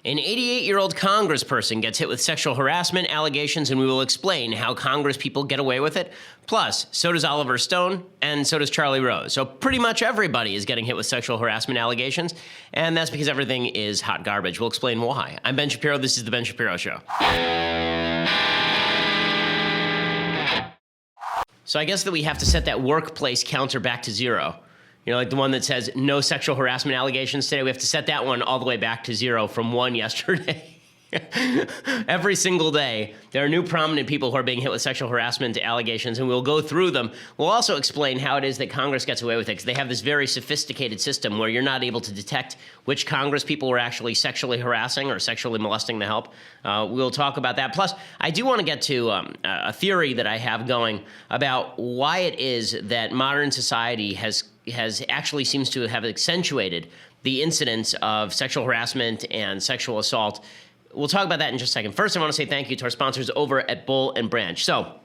An 88-year-old congressperson gets hit with sexual harassment allegations, and we will explain how Congress people get away with it. Plus, so does Oliver Stone, and so does Charlie Rose. So pretty much everybody is getting hit with sexual harassment allegations, and that's because everything is hot garbage. We'll explain why. I'm Ben Shapiro. This is The Ben Shapiro Show. So I guess that we have to set that workplace counter back to zero. You know, like the one that says no sexual harassment allegations today. We have to set that one all the way back to zero from 1 yesterday. Every single day, there are new prominent people who are being hit with sexual harassment allegations, and we'll go through them. We'll also explain how it is that Congress gets away with it, because they have this very sophisticated system where you're not able to detect which Congress people were actually sexually harassing or sexually molesting the help. We'll talk about that. Plus, I do want to get to a theory that I have going about why it is that modern society has actually seems to have accentuated the incidence of sexual harassment and sexual assault. We'll talk about that in just a second. First, I want to say thank you to our sponsors over at Boll & Branch. So,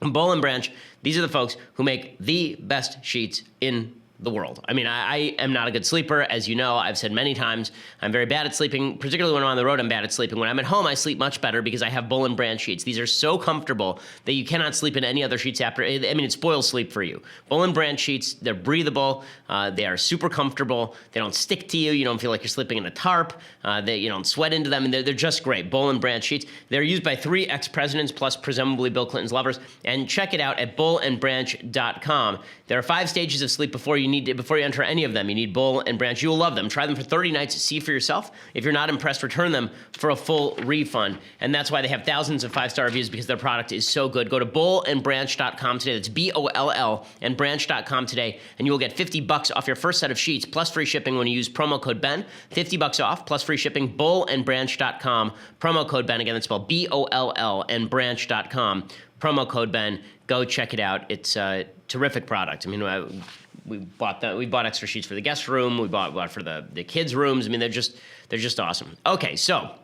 Boll & Branch, these are the folks who make the best sheets in the world. I mean, I am not a good sleeper. As you know, I've said many times, I'm very bad at sleeping, particularly when I'm on the road, I'm bad at sleeping. When I'm at home, I sleep much better because I have Boll & Branch sheets. These are so comfortable that you cannot sleep in any other sheets after. I mean, it spoils sleep for you. Boll & Branch sheets, they're breathable. They are super comfortable. They don't stick to you. You don't feel like you're sleeping in a tarp. You don't sweat into them, and they're just great. Boll & Branch sheets. They're used by 3 ex-presidents, plus presumably Bill Clinton's lovers. And check it out at bollandbranch.com. There are 5 stages of sleep before you enter any of them. You need Boll & Branch. You will love them. Try them for 30 nights. See for yourself. If you're not impressed, return them for a full refund. And that's why they have thousands of 5-star reviews, because their product is so good. Go to bollandbranch.com today. That's BOLL and branch.com today, and you will get $50 off your first set of sheets, plus free shipping when you use promo code BEN. $50 off, plus free shipping. Bollandbranch.com. Promo code BEN. Again, that's spelled BOLL and branch.com. Promo code BEN. Go check it out. It's a terrific product. I mean, we bought extra sheets for the guest room. We bought for the kids' rooms. I mean, they're just awesome. Okay, so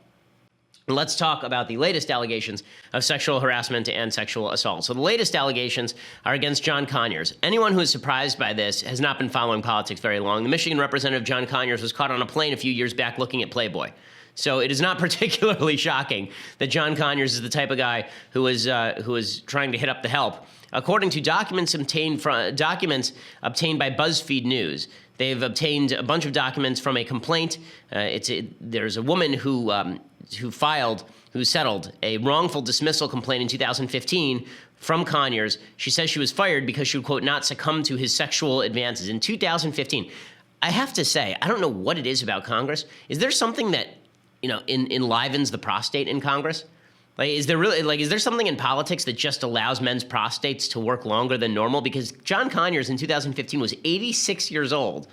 let's talk about the latest allegations of sexual harassment and sexual assault. So the latest allegations are against John Conyers. Anyone who is surprised by this has not been following politics very long. The Michigan representative John Conyers was caught on a plane a few years back looking at Playboy. So it is not particularly shocking that John Conyers is the type of guy who is trying to hit up the help. According to documents obtained by BuzzFeed News, they've obtained a bunch of documents from a complaint. There's a woman who settled a wrongful dismissal complaint in 2015 from Conyers. She says she was fired because she would, quote, not succumb to his sexual advances in 2015. I have to say, I don't know what it is about Congress. Is there something that, enlivens the prostate in Congress? Is there something in politics that just allows men's prostates to work longer than normal? Because John Conyers in 2015 was 86 years old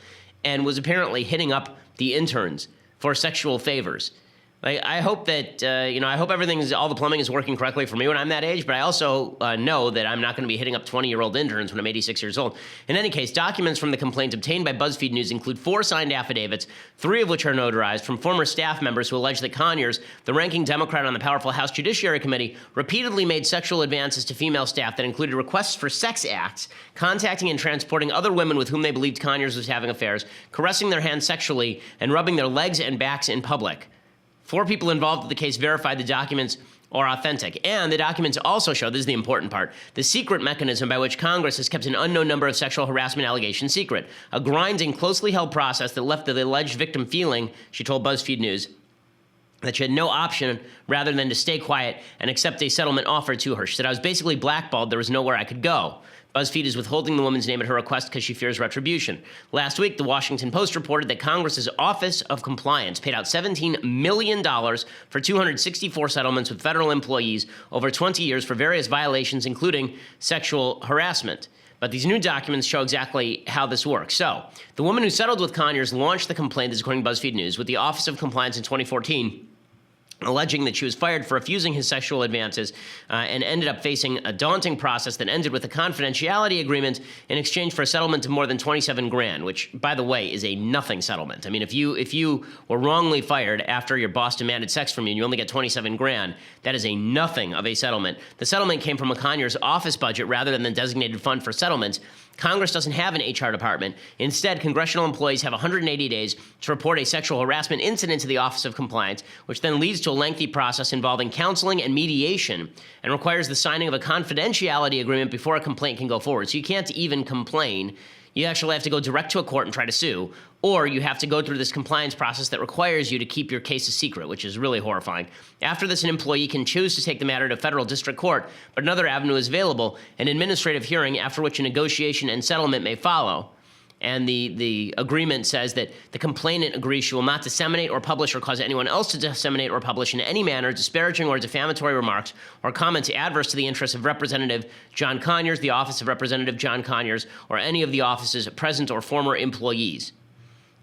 and was apparently hitting up the interns for sexual favors. I hope that, I hope all the plumbing is working correctly for me when I'm that age, but I also know that I'm not going to be hitting up 20-year-old interns when I'm 86 years old. In any case, documents from the complaint obtained by BuzzFeed News include 4 signed affidavits, 3 of which are notarized, from former staff members who allege that Conyers, the ranking Democrat on the powerful House Judiciary Committee, repeatedly made sexual advances to female staff that included requests for sex acts, contacting and transporting other women with whom they believed Conyers was having affairs, caressing their hands sexually, and rubbing their legs and backs in public. 4 people involved in the case verified the documents are authentic. And the documents also show, this is the important part, the secret mechanism by which Congress has kept an unknown number of sexual harassment allegations secret. A grinding, closely held process that left the alleged victim feeling, she told BuzzFeed News, that she had no option rather than to stay quiet and accept a settlement offered to her. She said, I was basically blackballed. There was nowhere I could go. BuzzFeed is withholding the woman's name at her request because she fears retribution. Last week, the Washington Post reported that Congress's Office of Compliance paid out $17 million for 264 settlements with federal employees over 20 years for various violations, including sexual harassment. But these new documents show exactly how this works. So, the woman who settled with Conyers launched the complaint, this is according to BuzzFeed News, with the Office of Compliance in 2014, alleging that she was fired for refusing his sexual advances and ended up facing a daunting process that ended with a confidentiality agreement in exchange for a settlement of more than $27,000, which, by the way, is a nothing settlement. I mean, if you were wrongly fired after your boss demanded sex from you and you only get $27,000, that is a nothing of a settlement. The settlement came from a Conyers office budget rather than the designated fund for settlements. Congress doesn't have an HR department. Instead, congressional employees have 180 days to report a sexual harassment incident to the Office of Compliance, which then leads to a lengthy process involving counseling and mediation and requires the signing of a confidentiality agreement before a complaint can go forward. So you can't even complain. You actually have to go direct to a court and try to sue, or you have to go through this compliance process that requires you to keep your case a secret, which is really horrifying. After this, an employee can choose to take the matter to federal district court, but another avenue is available, an administrative hearing after which a negotiation and settlement may follow. And the agreement says that the complainant agrees she will not disseminate or publish or cause anyone else to disseminate or publish in any manner disparaging or defamatory remarks or comments adverse to the interests of Representative John Conyers, the Office of Representative John Conyers, or any of the office's present or former employees.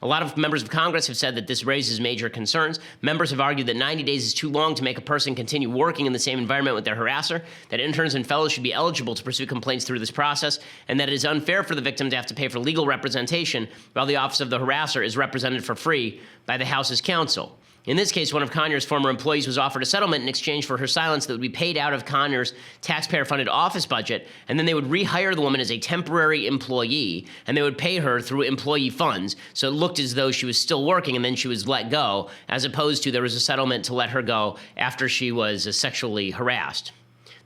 A lot of members of Congress have said that this raises major concerns. Members have argued that 90 days is too long to make a person continue working in the same environment with their harasser, that interns and fellows should be eligible to pursue complaints through this process, and that it is unfair for the victim to have to pay for legal representation while the office of the harasser is represented for free by the House's counsel. In this case, one of Conyers' former employees was offered a settlement in exchange for her silence that would be paid out of Conyers' taxpayer-funded office budget, and then they would rehire the woman as a temporary employee, and they would pay her through employee funds, so it looked as though she was still working and then she was let go, as opposed to there was a settlement to let her go after she was sexually harassed.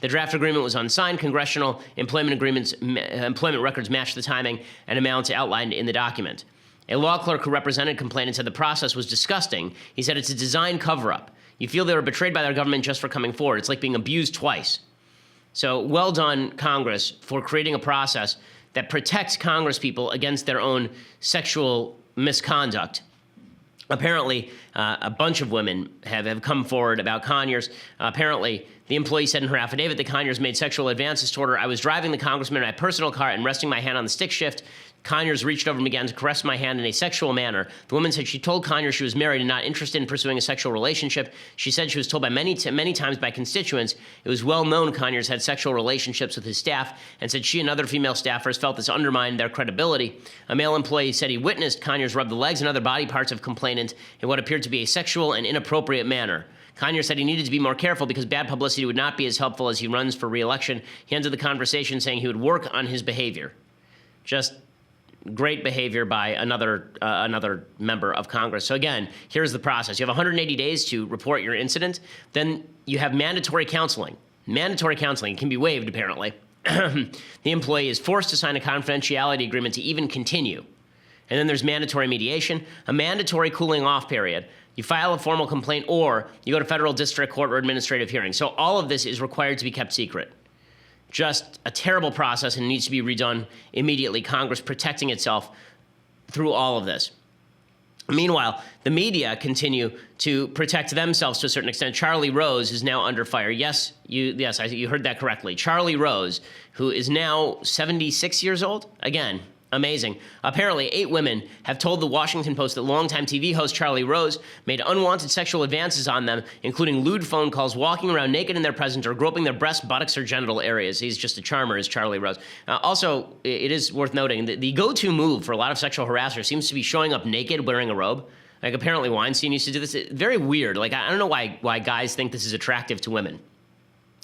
The draft agreement was unsigned. Congressional employment records matched the timing and amounts outlined in the document. A law clerk who represented complainants said the process was disgusting. He said it's a design cover-up. You feel they were betrayed by their government just for coming forward. It's like being abused twice. So well done, Congress, for creating a process that protects Congresspeople against their own sexual misconduct. Apparently, a bunch of women have come forward about Conyers. Apparently, the employee said in her affidavit that Conyers made sexual advances toward her. I was driving the congressman in my personal car and resting my hand on the stick shift. Conyers reached over and began to caress my hand in a sexual manner. The woman said she told Conyers she was married and not interested in pursuing a sexual relationship. She said she was told by many times by constituents it was well known Conyers had sexual relationships with his staff, and said she and other female staffers felt this undermined their credibility. A male employee said he witnessed Conyers rub the legs and other body parts of complainant in what appeared to be a sexual and inappropriate manner. Conyers said he needed to be more careful because bad publicity would not be as helpful as he runs for re-election. He ended the conversation saying he would work on his behavior. Just great behavior by another member of Congress. So again, here's the process. You have 180 days to report your incident. Then you have mandatory counseling. Mandatory counseling can be waived, apparently. The employee is forced to sign a confidentiality agreement to even continue. And then there's mandatory mediation, a mandatory cooling off period. You file a formal complaint, or you go to federal district court or administrative hearing. So all of this is required to be kept secret. Just a terrible process and needs to be redone immediately. Congress protecting itself through all of this. Meanwhile, the media continue to protect themselves to a certain extent. Charlie Rose is now under fire. Yes, you heard that correctly. Charlie Rose, who is now 76 years old. Again, amazing. Apparently, 8 women have told the Washington Post that longtime TV host Charlie Rose made unwanted sexual advances on them, including lewd phone calls, walking around naked in their presence, or groping their breasts, buttocks, or genital areas. He's just a charmer, is Charlie Rose. Also, it is worth noting that the go-to move for a lot of sexual harassers seems to be showing up naked wearing a robe. Like, apparently Weinstein used to do this. It's very weird. Like, I don't know why guys think this is attractive to women.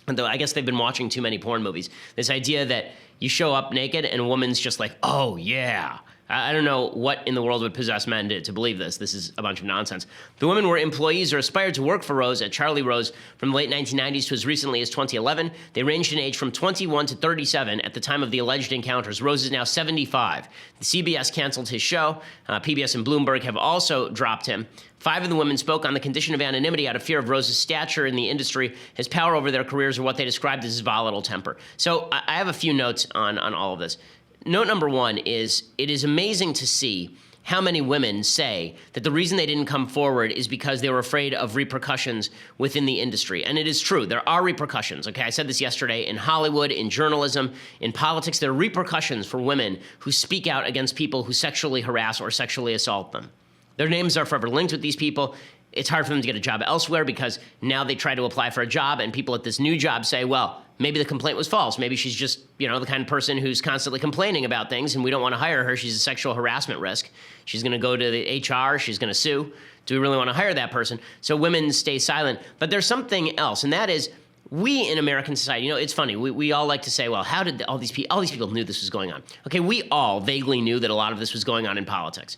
Though I guess they've been watching too many porn movies. This idea that you show up naked and a woman's just like, oh, yeah. I don't know what in the world would possess men to believe this. This is a bunch of nonsense. The women were employees or aspired to work for Rose at Charlie Rose from the late 1990s to as recently as 2011. They ranged in age from 21 to 37 at the time of the alleged encounters. Rose is now 75. The CBS canceled his show. PBS and Bloomberg have also dropped him. 5 of the women spoke on the condition of anonymity out of fear of Rose's stature in the industry, his power over their careers, or what they described as his volatile temper. So I have a few notes on all of this. Note number 1 is it is amazing to see how many women say that the reason they didn't come forward is because they were afraid of repercussions within the industry. And it is true. There are repercussions. Okay, I said this yesterday. In Hollywood, in journalism, in politics, there are repercussions for women who speak out against people who sexually harass or sexually assault them. Their names are forever linked with these people. It's hard for them to get a job elsewhere because now they try to apply for a job and people at this new job say, well, maybe the complaint was false. Maybe she's just, the kind of person who's constantly complaining about things and we don't want to hire her. She's a sexual harassment risk. She's going to go to the HR. She's going to sue. Do we really want to hire that person? So women stay silent. But there's something else, and that is we in American society, it's funny. We all like to say, well, how did all these people knew this was going on? Okay, we all vaguely knew that a lot of this was going on in politics,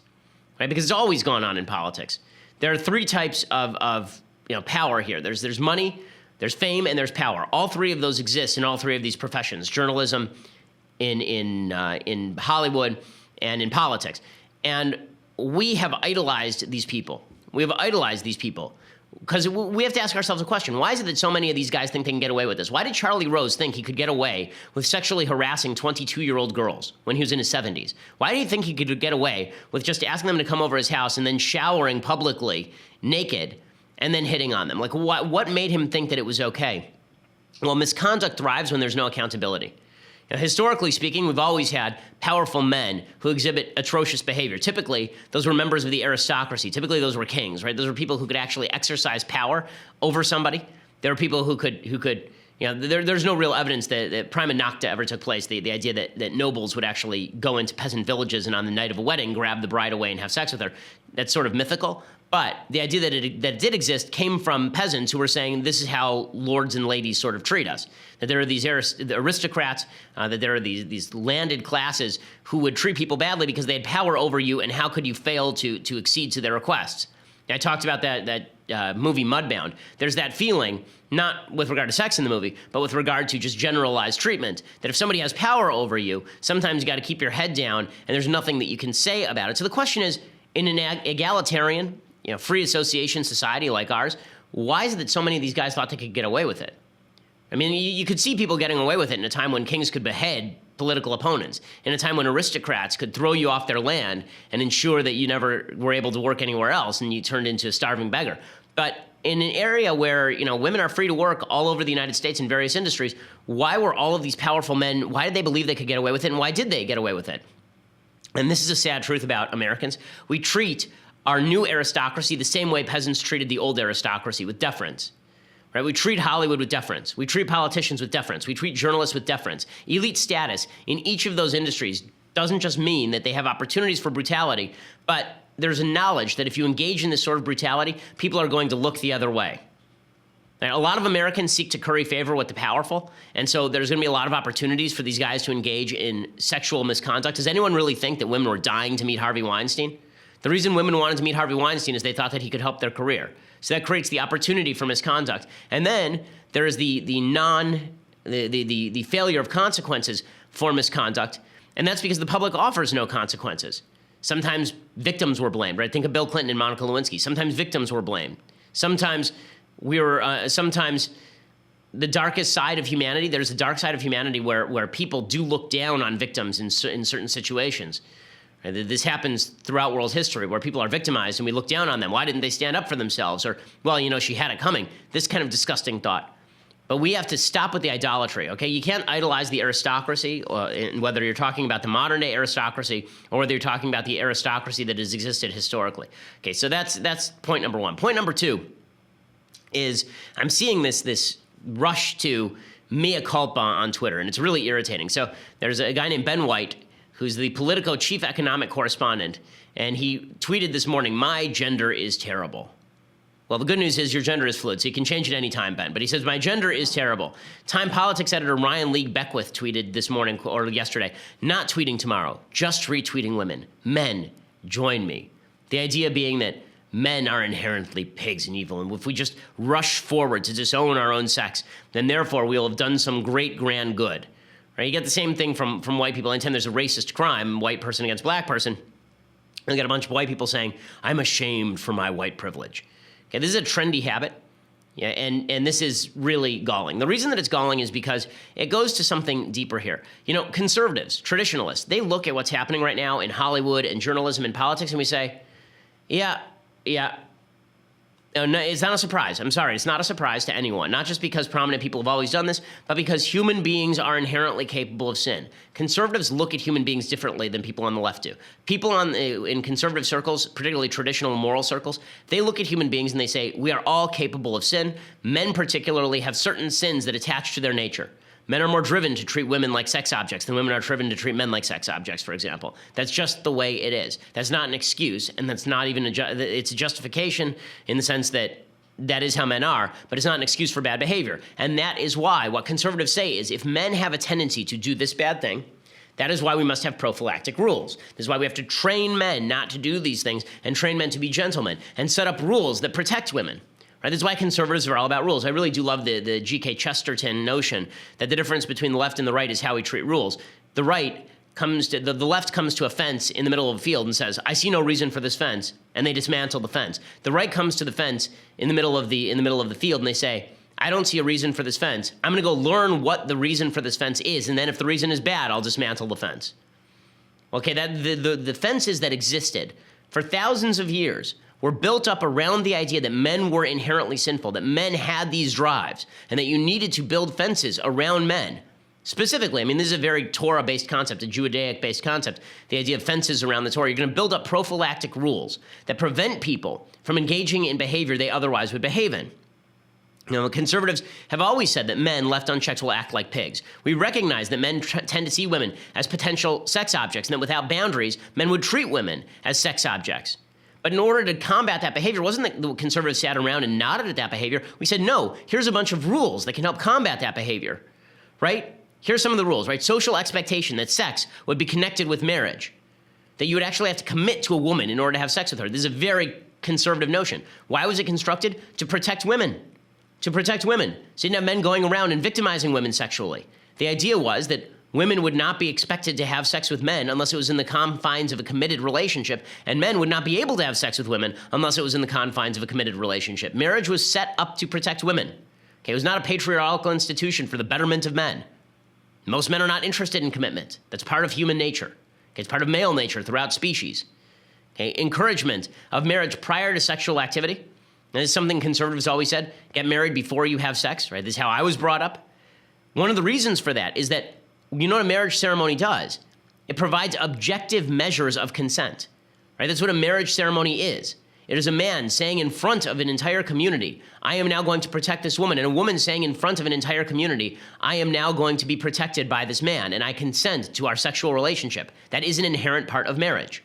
right? Because it's always gone on in politics. There are three types of power here. There's money, there's fame, and there's power. All three of those exist in all three of these professions: journalism, in Hollywood, and in politics. And we have idolized these people. Because we have to ask ourselves a question. Why is it that so many of these guys think they can get away with this? Why did Charlie Rose think he could get away with sexually harassing 22-year-old girls when he was in his 70s? Why do you think he could get away with just asking them to come over his house and then showering publicly naked and then hitting on them? Like, what made him think that it was okay? Well, misconduct thrives when there's no accountability. Now, historically speaking, we've always had powerful men who exhibit atrocious behavior. Typically, those were members of the aristocracy. Typically, those were kings, right? Those were people who could actually exercise power over somebody. There were people who could there's no real evidence that prima nocta ever took place, the idea that nobles would actually go into peasant villages and on the night of a wedding grab the bride away and have sex with her. That's sort of mythical. But the idea that it did exist came from peasants who were saying this is how lords and ladies sort of treat us. That there are these aristocrats, that there are these landed classes who would treat people badly because they had power over you, and how could you fail to accede to their requests? I talked about that movie Mudbound. There's that feeling, not with regard to sex in the movie, but with regard to just generalized treatment, that if somebody has power over you, sometimes you got to keep your head down, and there's nothing that you can say about it. So the question is, in an egalitarian, free association society like ours, why is it that so many of these guys thought they could get away with it? I mean, you could see people getting away with it in a time when kings could behead political opponents, in a time when aristocrats could throw you off their land and ensure that you never were able to work anywhere else and you turned into a starving beggar. But in an area where, women are free to work all over the United States in various industries, why were all of these powerful men, why did they believe they could get away with it, and why did they get away with it? And this is a sad truth about Americans. We treat our new aristocracy the same way peasants treated the old aristocracy, with deference. Right? We treat Hollywood with deference. We treat politicians with deference. We treat journalists with deference. Elite status in each of those industries doesn't just mean that they have opportunities for brutality, but there's a knowledge that if you engage in this sort of brutality, people are going to look the other way. Now, a lot of Americans seek to curry favor with the powerful, and so there's going to be a lot of opportunities for these guys to engage in sexual misconduct. Does anyone really think that women were dying to meet Harvey Weinstein? The reason women wanted to meet Harvey Weinstein is they thought that he could help their career. So that creates the opportunity for misconduct. And then there is the failure of consequences for misconduct, and that's because the public offers no consequences. Sometimes victims were blamed, right? Think of Bill Clinton and Monica Lewinsky. Sometimes victims were blamed. Sometimes sometimes the darkest side of humanity, there's a dark side of humanity where people do look down on victims in certain situations. This happens throughout world history where people are victimized and we look down on them. Why didn't they stand up for themselves? Or, well, she had it coming. This kind of disgusting thought. But we have to stop with the idolatry, okay? You can't idolize the aristocracy, whether you're talking about the modern day aristocracy or whether you're talking about the aristocracy that has existed historically. Okay, so that's point number one. Point number two is I'm seeing this rush to mea culpa on Twitter, and it's really irritating. So there's a guy named Ben White, who's the Politico chief economic correspondent, and he tweeted this morning, "My gender is terrible." Well, the good news is your gender is fluid, so you can change it anytime, Ben. But he says, "My gender is terrible." Time Politics editor Ryan Lee Beckwith tweeted this morning, or yesterday, "Not tweeting tomorrow, just retweeting women. Men, join me." The idea being that men are inherently pigs and evil, and if we just rush forward to disown our own sex, then therefore we'll have done some great grand good. Right? You get the same thing from white people. Anytime there's a racist crime, white person against black person, you get a bunch of white people saying, "I'm ashamed for my white privilege." Okay, this is a trendy habit, yeah, and this is really galling. The reason that it's galling is because it goes to something deeper here. Conservatives, traditionalists, they look at what's happening right now in Hollywood and journalism and politics, and we say, yeah. No, it's not a surprise. I'm sorry. It's not a surprise to anyone, not just because prominent people have always done this, but because human beings are inherently capable of sin. Conservatives look at human beings differently than people on the left do. People in conservative circles, particularly traditional moral circles, they look at human beings and they say, we are all capable of sin. Men particularly have certain sins that attach to their nature. Men are more driven to treat women like sex objects than women are driven to treat men like sex objects, for example. That's just the way it is. That's not an excuse, and that's not even it's a justification in the sense that that is how men are, but it's not an excuse for bad behavior. And that is why what conservatives say is if men have a tendency to do this bad thing, that is why we must have prophylactic rules. This is why we have to train men not to do these things and train men to be gentlemen and set up rules that protect women. Right? This is why conservatives are all about rules. I really do love the G.K. Chesterton notion that the difference between the left and the right is how we treat rules. The right comes to the left comes to a fence in the middle of a field and says, "I see no reason for this fence," and they dismantle the fence. The right comes to the fence in the middle of the field and they say, "I don't see a reason for this fence. I'm going to go learn what the reason for this fence is, and then if the reason is bad, I'll dismantle the fence." Okay, that the fences that existed for thousands of years were built up around the idea that men were inherently sinful, that men had these drives, and that you needed to build fences around men. Specifically, I mean, this is a very Torah-based concept, a Judaic-based concept, the idea of fences around the Torah. You're going to build up prophylactic rules that prevent people from engaging in behavior they otherwise would behave in. You know, conservatives have always said that men left unchecked will act like pigs. We recognize that men tend to see women as potential sex objects, and that without boundaries, men would treat women as sex objects. But in order to combat that behavior, wasn't that the conservatives sat around and nodded at that behavior? We said, no, here's a bunch of rules that can help combat that behavior, right? Here's some of the rules, right? Social expectation that sex would be connected with marriage, that you would actually have to commit to a woman in order to have sex with her. This is a very conservative notion. Why was it constructed? To protect women. To protect women. So you didn't have men going around and victimizing women sexually. The idea was that women would not be expected to have sex with men unless it was in the confines of a committed relationship, and men would not be able to have sex with women unless it was in the confines of a committed relationship. Marriage was set up to protect women. Okay, it was not a patriarchal institution for the betterment of men. Most men are not interested in commitment. That's part of human nature. Okay, it's part of male nature throughout species. Okay, encouragement of marriage prior to sexual activity. And this is something conservatives always said, get married before you have sex, right? This is how I was brought up. One of the reasons for that is that, you know what a marriage ceremony does? It provides objective measures of consent, right? That's what a marriage ceremony is. It is a man saying in front of an entire community, I am now going to protect this woman, and a woman saying in front of an entire community, I am now going to be protected by this man, and I consent to our sexual relationship. That is an inherent part of marriage.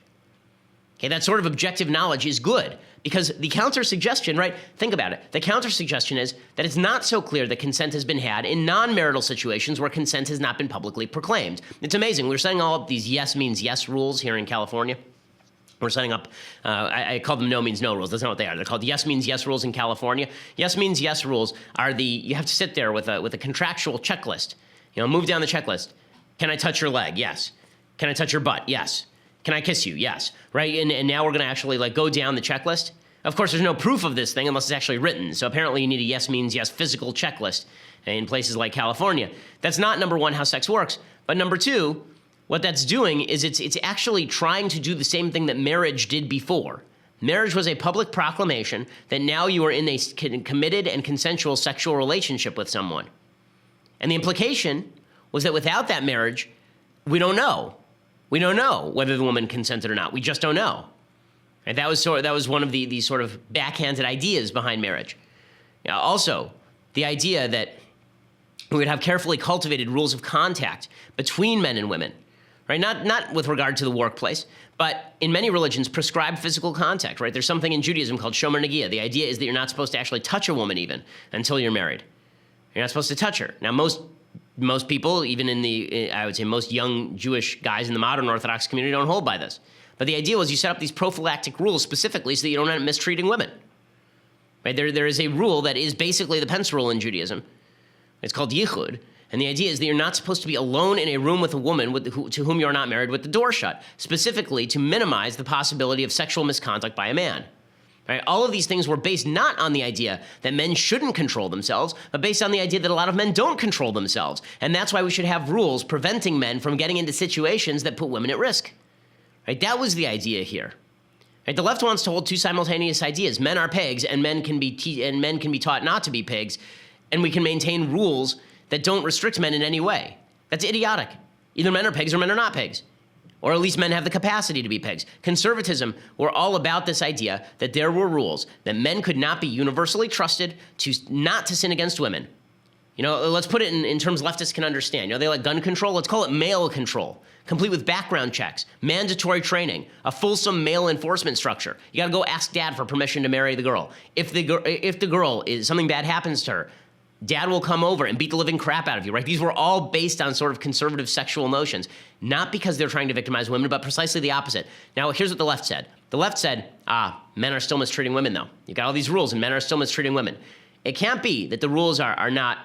Okay, that sort of objective knowledge is good, because the counter-suggestion, right, think about it. The counter-suggestion is that it's not so clear that consent has been had in non-marital situations where consent has not been publicly proclaimed. It's amazing. We're setting all up these yes means yes rules here in California. We're setting up, I call them no means no rules. That's not what they are. They're called yes means yes rules in California. Yes means yes rules are you have to sit there with a contractual checklist. You know, move down the checklist. Can I touch your leg? Yes. Can I touch your butt? Yes. Can I kiss you? Yes. Right? And now we're going to actually go down the checklist. Of course, there's no proof of this thing unless it's actually written. So apparently you need a yes means yes physical checklist in places like California. That's not, number one, how sex works. But number two, what that's doing is it's actually trying to do the same thing that marriage did before. Marriage was a public proclamation that now you are in a committed and consensual sexual relationship with someone. And the implication was that without that marriage, we don't know. We don't know whether the woman consented or not. We just don't know. And that was one of the sort of backhanded ideas behind marriage. Now, also, the idea that we would have carefully cultivated rules of contact between men and women. Right? Not with regard to the workplace, but in many religions, prescribed physical contact, right? There's something in Judaism called shomer negia. The idea is that you're not supposed to actually touch a woman even until you're married. You're not supposed to touch her. Now, most people, even I would say most young Jewish guys in the modern Orthodox community don't hold by this. But the idea was you set up these prophylactic rules specifically so that you don't end up mistreating women. Right? There is a rule that is basically the Pence rule in Judaism. It's called yichud. And the idea is that you're not supposed to be alone in a room with a woman to whom you're not married with the door shut, specifically to minimize the possibility of sexual misconduct by a man. Right? All of these things were based not on the idea that men shouldn't control themselves, but based on the idea that a lot of men don't control themselves. And that's why we should have rules preventing men from getting into situations that put women at risk. Right? That was the idea here. Right? The left wants to hold two simultaneous ideas. Men are pigs, and men can be taught not to be pigs, and we can maintain rules that don't restrict men in any way. That's idiotic. Either men are pigs or men are not pigs. Or at least men have the capacity to be pigs. Conservatism were all about this idea that there were rules, that men could not be universally trusted not to sin against women. Let's put it in terms leftists can understand. They like gun control. Let's call it male control, complete with background checks, mandatory training, a fulsome male enforcement structure. You got to go ask dad for permission to marry the girl. If the girl is something bad happens to her, dad will come over and beat the living crap out of you, right? These were all based on sort of conservative sexual notions, not because they're trying to victimize women, but precisely the opposite. Now, here's what the left said. The left said, men are still mistreating women, though. You got all these rules, and men are still mistreating women. It can't be that the rules are not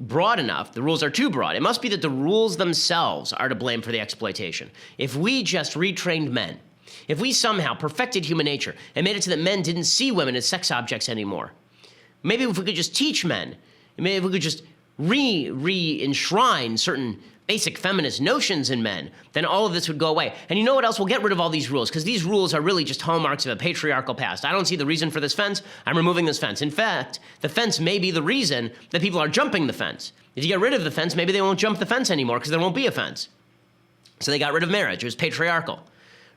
broad enough. The rules are too broad. It must be that the rules themselves are to blame for the exploitation. If we just retrained men, if we somehow perfected human nature and made it so that men didn't see women as sex objects anymore, maybe if we could just teach men, maybe if we could just re-enshrine certain basic feminist notions in men, then all of this would go away. And you know what else? We'll get rid of all these rules, because these rules are really just hallmarks of a patriarchal past. I don't see the reason for this fence. I'm removing this fence. In fact, the fence may be the reason that people are jumping the fence. If you get rid of the fence, maybe they won't jump the fence anymore because there won't be a fence. So they got rid of marriage. It was patriarchal.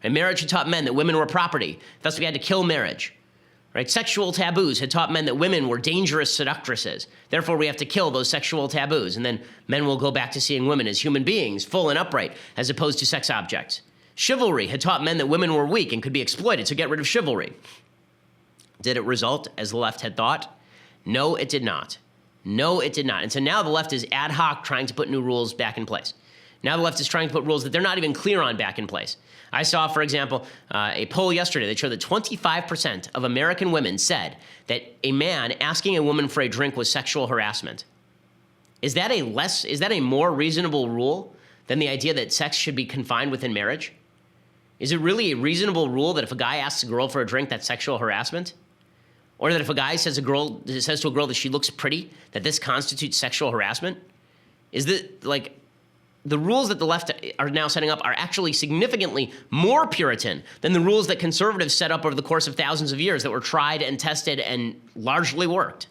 And marriage had taught men that women were property. Thus, we had to kill marriage. Right? Sexual taboos had taught men that women were dangerous seductresses. Therefore, we have to kill those sexual taboos. And then men will go back to seeing women as human beings, full and upright, as opposed to sex objects. Chivalry had taught men that women were weak and could be exploited, so get rid of chivalry. Did it result as the left had thought? No, it did not. No, it did not. And so now the left is ad hoc trying to put new rules back in place. Now the left is trying to put rules that they're not even clear on back in place. I saw, for example, a poll yesterday that showed that 25% of American women said that a man asking a woman for a drink was sexual harassment. Is that a more reasonable rule than the idea that sex should be confined within marriage? Is it really a reasonable rule that if a guy asks a girl for a drink, that's sexual harassment? Or that if a guy says to a girl that she looks pretty, that this constitutes sexual harassment? Is that like... The rules that the left are now setting up are actually significantly more Puritan than the rules that conservatives set up over the course of thousands of years that were tried and tested and largely worked.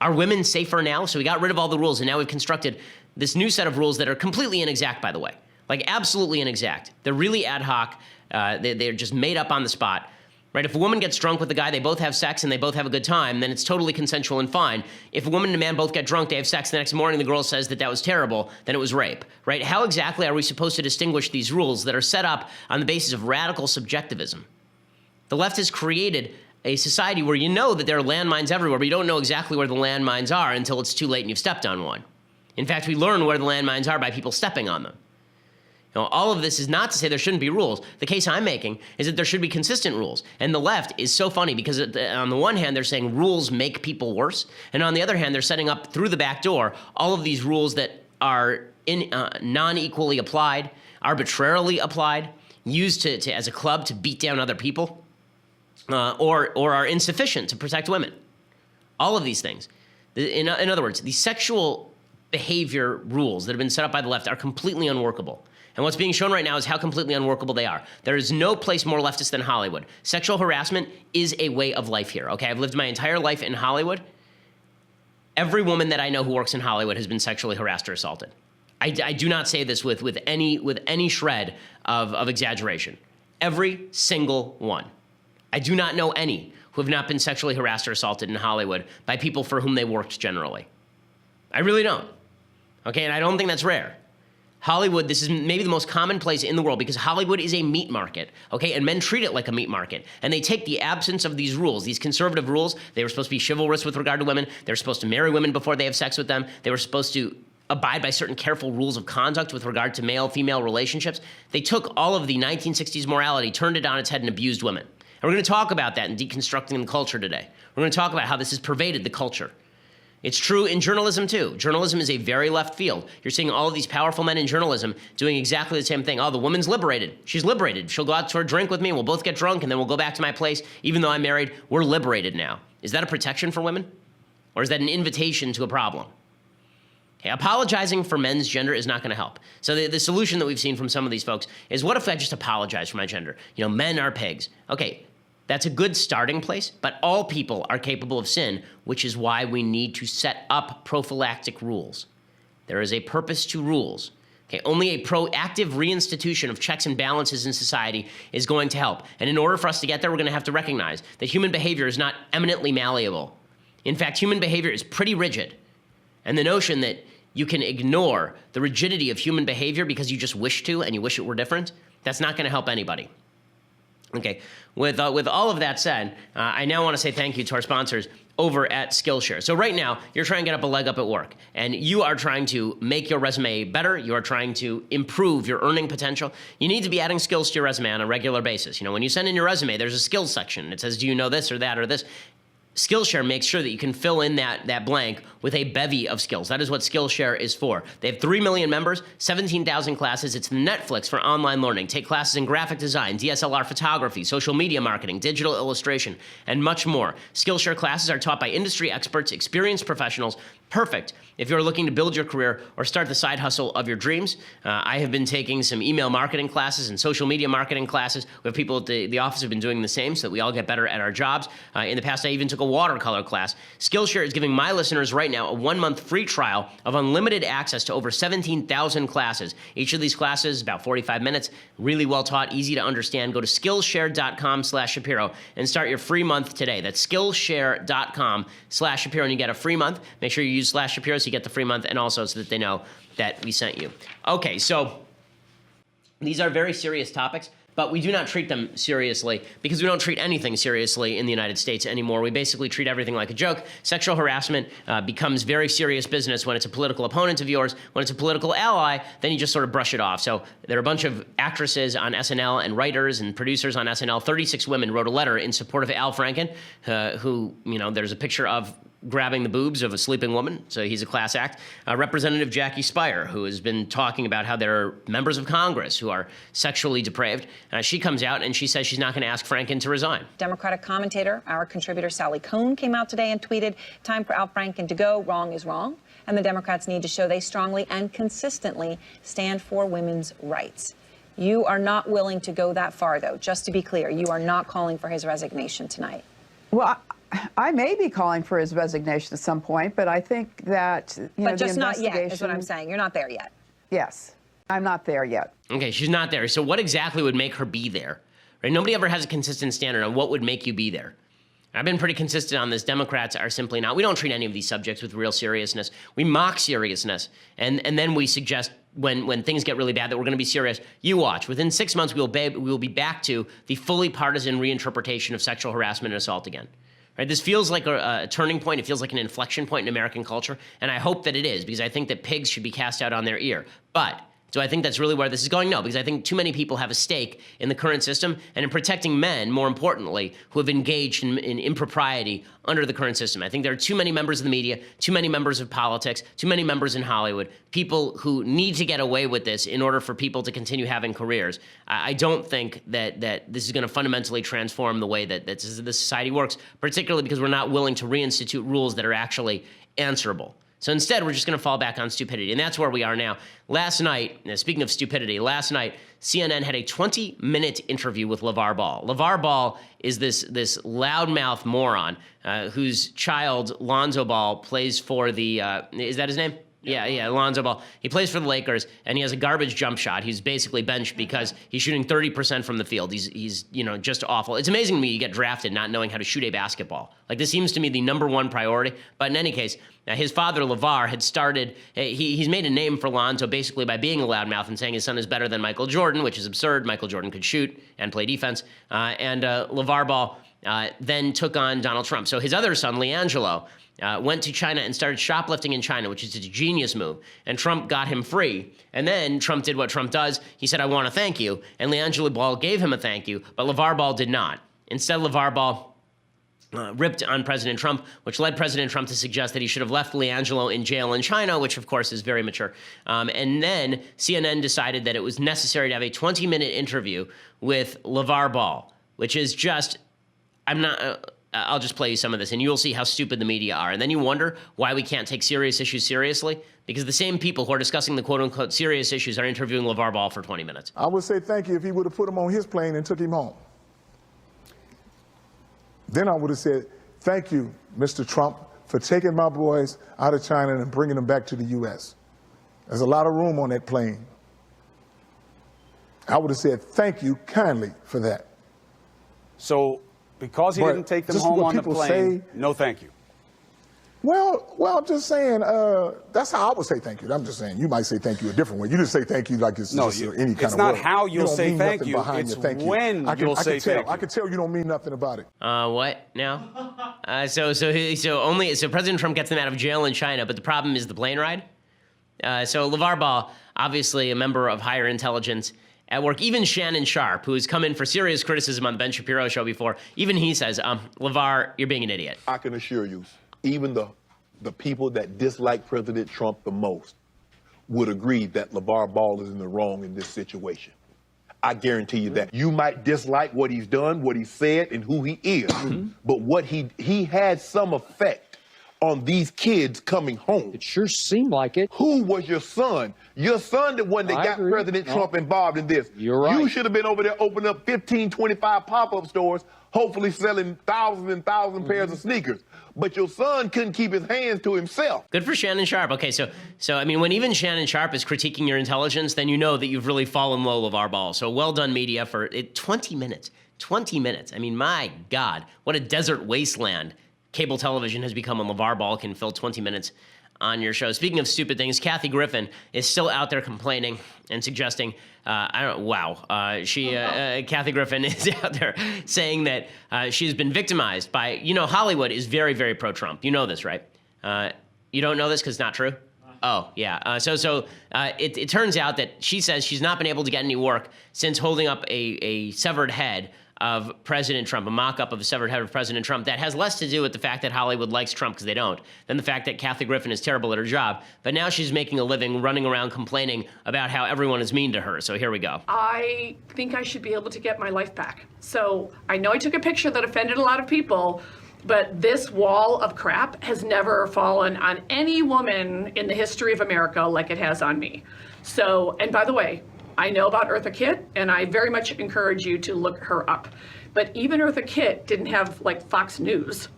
Are women safer now? So we got rid of all the rules, and now we've constructed this new set of rules that are completely inexact, by the way. Like, absolutely inexact. They're really ad hoc. They're just made up on the spot. Right? If a woman gets drunk with a guy, they both have sex and they both have a good time, then it's totally consensual and fine. If a woman and a man both get drunk, they have sex, the next morning the girl says that was terrible, then it was rape. Right? How exactly are we supposed to distinguish these rules that are set up on the basis of radical subjectivism? The left has created a society where you know that there are landmines everywhere, but you don't know exactly where the landmines are until it's too late and you've stepped on one. In fact, we learn where the landmines are by people stepping on them. All of this is not to say there shouldn't be rules. The case I'm making is that there should be consistent rules. And the left is so funny because on the one hand, they're saying rules make people worse. And on the other hand, they're setting up through the back door all of these rules that are non-equally applied, arbitrarily applied, used to as a club to beat down other people, or are insufficient to protect women. All of these things. In other words, the sexual behavior rules that have been set up by the left are completely unworkable. And what's being shown right now is how completely unworkable they are. There is no place more leftist than Hollywood. Sexual harassment is a way of life here, okay? I've lived my entire life in Hollywood. Every woman that I know who works in Hollywood has been sexually harassed or assaulted. I do not say this with any shred of exaggeration. Every single one. I do not know any who have not been sexually harassed or assaulted in Hollywood by people for whom they worked generally. I really don't. Okay, and I don't think that's rare. Hollywood, this is maybe the most common place in the world because Hollywood is a meat market, okay? And men treat it like a meat market. And they take the absence of these rules, these conservative rules. They were supposed to be chivalrous with regard to women. They were supposed to marry women before they have sex with them. They were supposed to abide by certain careful rules of conduct with regard to male-female relationships. They took all of the 1960s morality, turned it on its head, and abused women. And we're going to talk about that in Deconstructing the Culture today. We're going to talk about how this has pervaded the culture. It's true in journalism, too. Journalism is a very left field. You're seeing all of these powerful men in journalism doing exactly the same thing. Oh, the woman's liberated. She's liberated. She'll go out to her drink with me. We'll both get drunk, and then we'll go back to my place. Even though I'm married, we're liberated now. Is that a protection for women? Or is that an invitation to a problem? Okay, apologizing for men's gender is not going to help. So the solution that we've seen from some of these folks is, what if I just apologize for my gender? Men are pigs. Okay. That's a good starting place, but all people are capable of sin, which is why we need to set up prophylactic rules. There is a purpose to rules. Okay, only a proactive reinstitution of checks and balances in society is going to help. And in order for us to get there, we're going to have to recognize that human behavior is not eminently malleable. In fact, human behavior is pretty rigid. And the notion that you can ignore the rigidity of human behavior because you just wish to and you wish it were different, that's not going to help anybody. Okay, with all of that said, I now want to say thank you to our sponsors over at Skillshare. So right now, you're trying to get up a leg up at work, and you are trying to make your resume better. You are trying to improve your earning potential. You need to be adding skills to your resume on a regular basis. You know, when you send in your resume, there's a skills section. It says, do you know this or that or this? Skillshare makes sure that you can fill in that blank with a bevy of skills. That is what Skillshare is for. They have 3 million members, 17,000 classes. It's Netflix for online learning. Take classes in graphic design, DSLR photography, social media marketing, digital illustration, and much more. Skillshare classes are taught by industry experts, experienced professionals. Perfect if you're looking to build your career or start the side hustle of your dreams. I have been taking some email marketing classes and social media marketing classes. We have people at the office who have been doing the same so that we all get better at our jobs. In the past, I even took a watercolor class. Skillshare is giving my listeners right now a 1-month free trial of unlimited access to over 17,000 classes. Each of these classes is about 45 minutes, really well taught, easy to understand. Go to Skillshare.com/Shapiro and start your free month today. That's Skillshare.com/Shapiro, and you get a free month. Make sure you use /Shapiro so you get the free month, and also so that they know that we sent you. Okay, so these are very serious topics, but we do not treat them seriously because we don't treat anything seriously in the United States anymore. We basically treat everything like a joke. Sexual harassment becomes very serious business when it's a political opponent of yours. When it's a political ally, then you just sort of brush it off. So there are a bunch of actresses on SNL and writers and producers on SNL. 36 women wrote a letter in support of Al Franken, who, you know, there's a picture of grabbing the boobs of a sleeping woman, so he's a class act. Representative Jackie Speier, who has been talking about how there are members of Congress who are sexually depraved. She comes out and she says she's not going to ask Franken to resign. Democratic commentator, our contributor Sally Kohn came out today and tweeted, "Time for Al Franken to go. Wrong is wrong." And the Democrats need to show they strongly and consistently stand for women's rights. You are not willing to go that far, though. Just to be clear, you are not calling for his resignation tonight. Well, I may be calling for his resignation at some point, but I think that, but just not yet, is what I'm saying. You're not there yet. Yes, I'm not there yet. Okay, she's not there. So what exactly would make her be there? Right? Nobody ever has a consistent standard on what would make you be there. I've been pretty consistent on this. Democrats are simply not. We don't treat any of these subjects with real seriousness. We mock seriousness, and then we suggest when things get really bad that we're going to be serious. You watch. Within 6 months, we will be back to the fully partisan reinterpretation of sexual harassment and assault again. Right? This feels like a turning point. It feels like an inflection point in American culture, and I hope that it is, because I think that pigs should be cast out on their ear. But do I think that's really where this is going? No, because I think too many people have a stake in the current system and in protecting men, more importantly, who have engaged in impropriety under the current system. I think there are too many members of the media, too many members of politics, too many members in Hollywood, people who need to get away with this in order for people to continue having careers. I don't think that this is going to fundamentally transform the way that this society works, particularly because we're not willing to reinstitute rules that are actually answerable. So instead, we're just going to fall back on stupidity, and that's where we are now. Last night, speaking of stupidity, last night, CNN had a 20-minute interview with LaVar Ball. LaVar Ball is this loudmouth moron whose child, Lonzo Ball, plays for the, is that his name? Yeah, Lonzo Ball. He plays for the Lakers, and he has a garbage jump shot. He's basically benched because he's shooting 30% from the field. He's just awful. It's amazing to me you get drafted not knowing how to shoot a basketball. Like, this seems to me the #1 priority. But in any case, his father, LaVar, had started, he's made a name for Lonzo basically by being a loudmouth and saying his son is better than Michael Jordan, which is absurd. Michael Jordan could shoot and play defense. And LaVar Ball then took on Donald Trump. So his other son, LeAngelo, went to China and started shoplifting in China, which is a genius move. And Trump got him free. And then Trump did what Trump does. He said, "I want to thank you." And LeAngelo Ball gave him a thank you, but LaVar Ball did not. Instead, LaVar Ball ripped on President Trump, which led President Trump to suggest that he should have left LeAngelo in jail in China, which, of course, is very mature. And then CNN decided that it was necessary to have a 20-minute interview with LaVar Ball, which is just, I'll just play you some of this, and you'll see how stupid the media are. And then you wonder why we can't take serious issues seriously, because the same people who are discussing the quote-unquote serious issues are interviewing LaVar Ball for 20 minutes. I would say thank you if he would have put him on his plane and took him home. Then I would have said, thank you, Mr. Trump, for taking my boys out of China and bringing them back to the U.S. There's a lot of room on that plane. I would have said, thank you kindly for that. So because he didn't take them home on the plane, no thank you. Well, I'm just saying, that's how I would say thank you. I'm just saying, you might say thank you a different way. You just say thank you like it's just any kind of it's not word. how you'll say thank you. Behind It's your thank you. when you'll say thank you. I can tell you don't mean nothing about it. What now? So President Trump gets them out of jail in China, but the problem is the plane ride. So LaVar Ball, obviously a member of higher intelligence at work, even Shannon Sharp, who has come in for serious criticism on the Ben Shapiro show before, even he says, LaVar, you're being an idiot. I can assure you, even the people that dislike President Trump the most would agree that LaVar Ball is in the wrong in this situation. I guarantee you that. You might dislike what he's done, what he said, and who he is, but what he had some effect on these kids coming home. It sure seemed like it. Who was your son? Your son, the one that I got agree. President Trump involved in this. You're right. You should have been over there opening up 15, 25 pop-up stores, hopefully selling thousands and thousands pairs of sneakers. But your son couldn't keep his hands to himself. Good for Shannon Sharp. Okay, so I mean, when even Shannon Sharp is critiquing your intelligence, then you know that you've really fallen low, LaVar Ball. So well done, media, for 20 minutes. 20 minutes. I mean, my God, what a desert wasteland cable television has become when LaVar Ball can fill 20 minutes on your show. Speaking of stupid things, Kathy Griffin is still out there complaining and suggesting, Kathy Griffin is out there saying that she's been victimized by, Hollywood is very, very pro-Trump. You know this, right? You don't know this because it's not true? Oh, yeah. It turns out that she says she's not been able to get any work since holding up a severed head of President Trump, a mock-up of a severed head of President Trump. That has less to do with the fact that Hollywood likes Trump, because they don't, than the fact that Kathy Griffin is terrible at her job. But now she's making a living running around complaining about how everyone is mean to her. So here we go. I think I should be able to get my life back. So I know I took a picture that offended a lot of people, but this wall of crap has never fallen on any woman in the history of America like it has on me. So, and by the way, I know about Eartha Kitt, and I very much encourage you to look her up. But even Eartha Kitt didn't have, like, Fox News.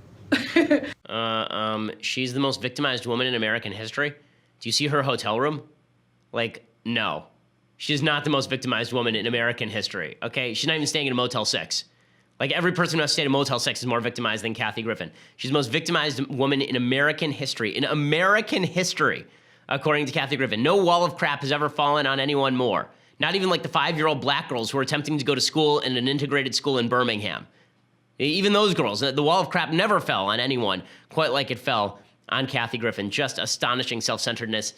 She's the most victimized woman in American history. Do you see her hotel room? Like, no. She's not the most victimized woman in American history, okay? She's not even staying in a Motel 6. Like, every person who has stayed in a Motel 6 is more victimized than Kathy Griffin. She's the most victimized woman in American history. In American history, according to Kathy Griffin. No wall of crap has ever fallen on anyone more. Not even like the 5-year-old black girls who are attempting to go to school in an integrated school in Birmingham. Even those girls, the wall of crap never fell on anyone quite like it fell on Kathy Griffin. Just astonishing self-centeredness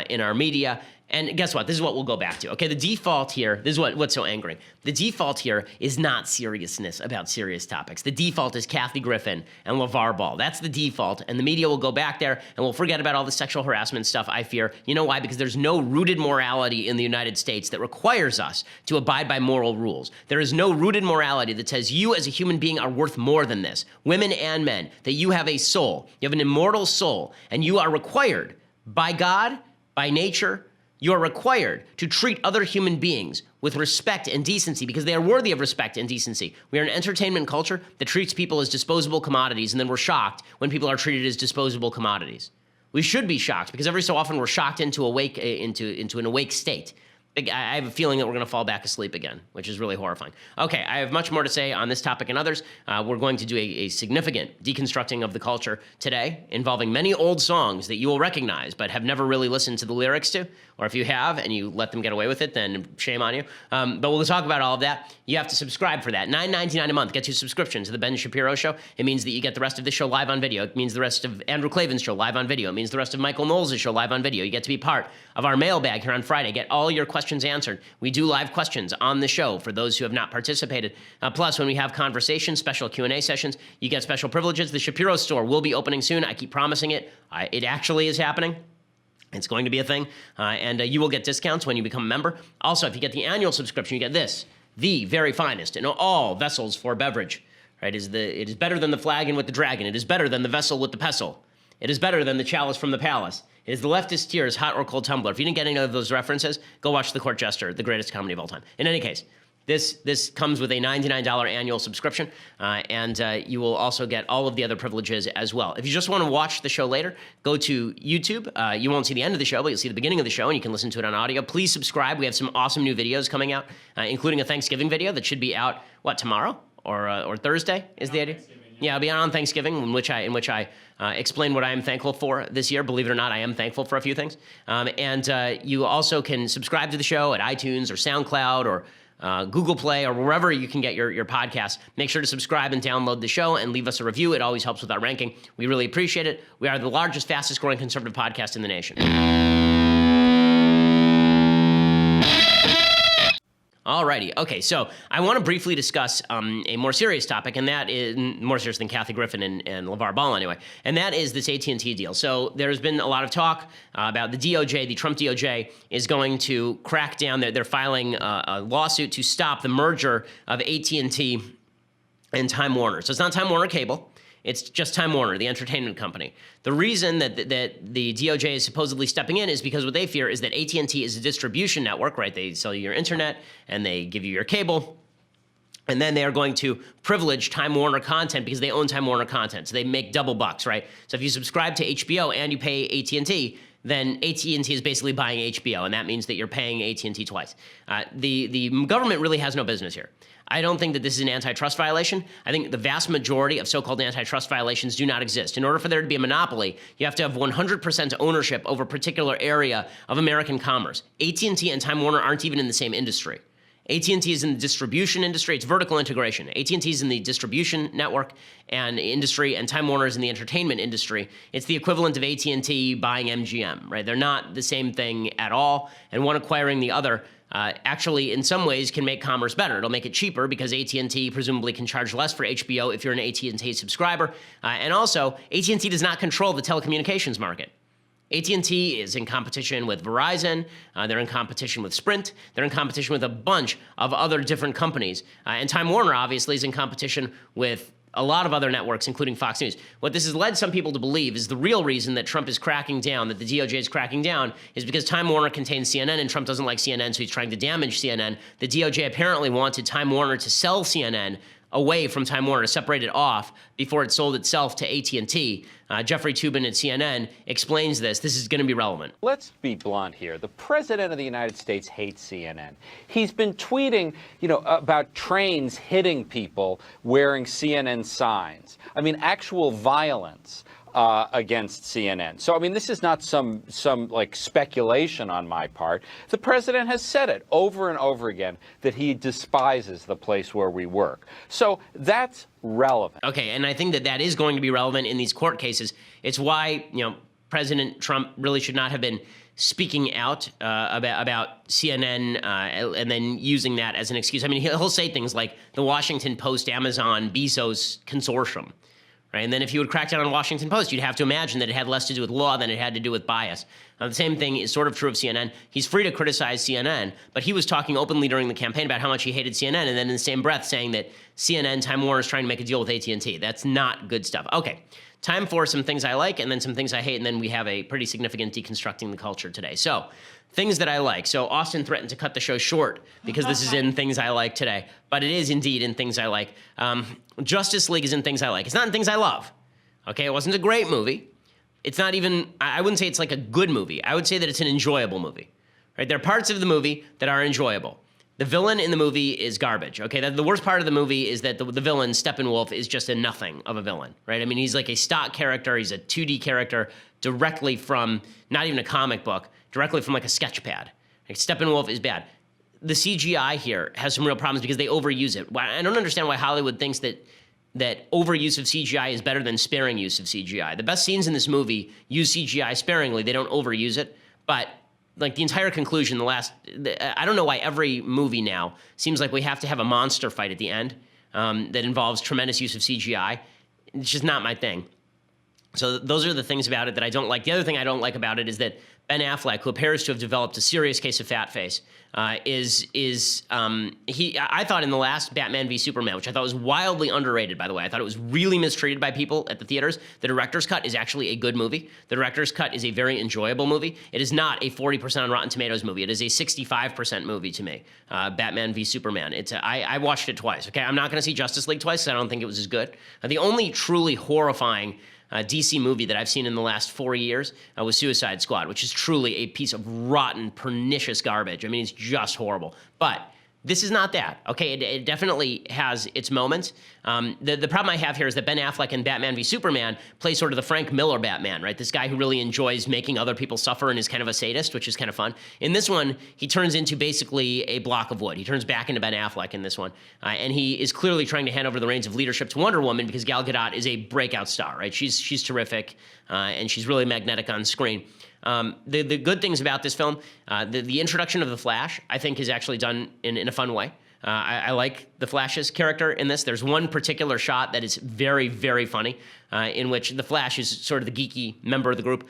in our media. And guess what? This is what we'll go back to. Okay, the default here, this is what's so angering. The default here is not seriousness about serious topics. The default is Kathy Griffin and LaVar Ball. That's the default, and the media will go back there and we'll forget about all the sexual harassment stuff, I fear. You know why? Because there's no rooted morality in the United States that requires us to abide by moral rules. There is no rooted morality that says you as a human being are worth more than this, women and men, that you have a soul, you have an immortal soul, and you are required by God, by nature, you are required to treat other human beings with respect and decency because they are worthy of respect and decency. We are an entertainment culture that treats people as disposable commodities, and then we're shocked when people are treated as disposable commodities. We should be shocked because every so often we're shocked into an awake state. I have a feeling that we're going to fall back asleep again, which is really horrifying. Okay, I have much more to say on this topic and others. We're going to do a significant deconstructing of the culture today involving many old songs that you will recognize but have never really listened to the lyrics to. Or if you have and you let them get away with it, then shame on you. But we'll talk about all of that. You have to subscribe for that. $9.99 a month gets you a subscription to the Ben Shapiro Show. It means that you get the rest of the show live on video. It means the rest of Andrew Klavan's show live on video. It means the rest of Michael Knowles' show live on video. You get to be part of our mailbag here on Friday. Get all your questions answered. We do live questions on the show for those who have not participated. Plus, when we have conversations, special Q&A sessions, you get special privileges. The Shapiro store will be opening soon. I keep promising it. It actually is happening. It's going to be a thing, and you will get discounts when you become a member. Also, if you get the annual subscription, you get this, the very finest in all vessels for beverage. Right? It is better than the flagon with the dragon. It is better than the vessel with the pestle. It is better than the chalice from the palace. It is the leftist tears, hot or cold tumbler. If you didn't get any of those references, go watch The Court Jester, the greatest comedy of all time. In any case, this comes with a $99 annual subscription, and you will also get all of the other privileges as well. If you just want to watch the show later, go to YouTube. You won't see the end of the show, but you'll see the beginning of the show, and you can listen to it on audio. Please subscribe. We have some awesome new videos coming out, including a Thanksgiving video that should be out, tomorrow? Or Thursday is the idea? Yeah, I'll be on Thanksgiving, in which I explain what I am thankful for this year. Believe it or not, I am thankful for a few things. And you also can subscribe to the show at iTunes or SoundCloud or Google Play or wherever you can get your podcasts. Make sure to subscribe and download the show and leave us a review. It always helps with our ranking. We really appreciate it. We are the largest, fastest growing conservative podcast in the nation. Alrighty. Okay, so I want to briefly discuss a more serious topic, and that is more serious than Kathy Griffin and LaVar Ball anyway, and that is this AT&T deal. So there's been a lot of talk about the DOJ, the Trump DOJ is going to crack down. They're filing a lawsuit to stop the merger of AT&T and Time Warner. So it's not Time Warner Cable. It's just Time Warner, the entertainment company. The reason that the DOJ is supposedly stepping in is because what they fear is that AT&T is a distribution network, right? They sell you your internet and they give you your cable, and then they are going to privilege Time Warner content because they own Time Warner content. So they make double bucks, right? So if you subscribe to HBO and you pay AT&T, then AT&T is basically buying HBO, and that means that you're paying AT&T twice. The government really has no business here. I don't think that this is an antitrust violation. I think the vast majority of so-called antitrust violations do not exist. In order for there to be a monopoly, you have to have 100% ownership over a particular area of American commerce. AT&T and Time Warner aren't even in the same industry. AT&T is in the distribution industry. It's vertical integration. AT&T is in the distribution network and industry, and Time Warner is in the entertainment industry. It's the equivalent of AT&T buying MGM, right? They're not the same thing at all, and one acquiring the other actually, in some ways, can make commerce better. It'll make it cheaper because AT&T presumably can charge less for HBO if you're an AT&T subscriber. And also, AT&T does not control the telecommunications market. AT&T is in competition with Verizon. They're in competition with Sprint. They're in competition with a bunch of other different companies. And Time Warner, obviously, is in competition with a lot of other networks, including Fox News. What this has led some people to believe is the real reason that Trump is cracking down, that the DOJ is cracking down, is because Time Warner contains CNN, and Trump doesn't like CNN, so he's trying to damage CNN. The DOJ apparently wanted Time Warner to sell CNN away from Time Warner, to separate it off before it sold itself to AT&T. Jeffrey Toobin at CNN explains this. This is going to be relevant. Let's be blunt here. The president of the United States hates CNN. He's been tweeting, about trains hitting people wearing CNN signs. I mean, actual violence against CNN. So, I mean, this is not some like speculation on my part. The president has said it over and over again that he despises the place where we work. So that's relevant. Okay, and I think that is going to be relevant in these court cases. It's why, President Trump really should not have been speaking out about CNN and then using that as an excuse. I mean, he'll say things like the Washington Post, Amazon, Bezos consortium. Right? And then if you would crack down on the Washington Post, you'd have to imagine that it had less to do with law than it had to do with bias. Now, the same thing is sort of true of CNN. He's free to criticize CNN, but he was talking openly during the campaign about how much he hated CNN, and then in the same breath saying that CNN, Time Warner is trying to make a deal with AT&T. That's not good stuff. Okay, time for some things I like and then some things I hate, and then we have a pretty significant deconstructing the culture today. So, things that I like. So Austin threatened to cut the show short because this is in things I like today, but it is indeed in things I like. Justice League is in things I like. It's not in things I love. Okay, it wasn't a great movie. It's not even, I wouldn't say it's like a good movie. I would say that it's an enjoyable movie. Right? There are parts of the movie that are enjoyable. The villain in the movie is garbage. Okay, the worst part of the movie is that the villain, Steppenwolf, is just a nothing of a villain. Right? I mean, he's like a stock character. He's a 2D character directly from, not even a comic book, directly from like a sketch pad. Like, Steppenwolf is bad. The CGI here has some real problems because they overuse it. I don't understand why Hollywood thinks that overuse of CGI is better than sparing use of CGI. The best scenes in this movie use CGI sparingly. They don't overuse it. But like the entire conclusion, I don't know why every movie now seems like we have to have a monster fight at the end that involves tremendous use of CGI. It's just not my thing. So those are the things about it that I don't like. The other thing I don't like about it is that Ben Affleck, who appears to have developed a serious case of fat face, I thought in the last Batman v Superman, which I thought was wildly underrated, by the way. I thought it was really mistreated by people at the theaters. The director's cut is actually a good movie. The director's cut is a very enjoyable movie. It is not a 40% on Rotten Tomatoes movie. It is a 65% movie to me, Batman v Superman. I watched it twice, okay? I'm not going to see Justice League twice because I don't think it was as good. The only truly horrifying DC movie that I've seen in the last 4 years was Suicide Squad, which is truly a piece of rotten, pernicious garbage. I mean, it's just horrible. But This is not that. Okay, it definitely has its moments. The problem I have here is that Ben Affleck in Batman v Superman plays sort of the Frank Miller Batman, right? This guy who really enjoys making other people suffer and is kind of a sadist, which is kind of fun. In this one, he turns into basically a block of wood. He turns back into Ben Affleck in this one. And he is clearly trying to hand over the reins of leadership to Wonder Woman because Gal Gadot is a breakout star, right? She's terrific, and she's really magnetic on screen. The good things about this film, the introduction of the Flash, I think is actually done in a fun way. I like the Flash's character in this. There's one particular shot that is very, very funny, in which the Flash is sort of the geeky member of the group.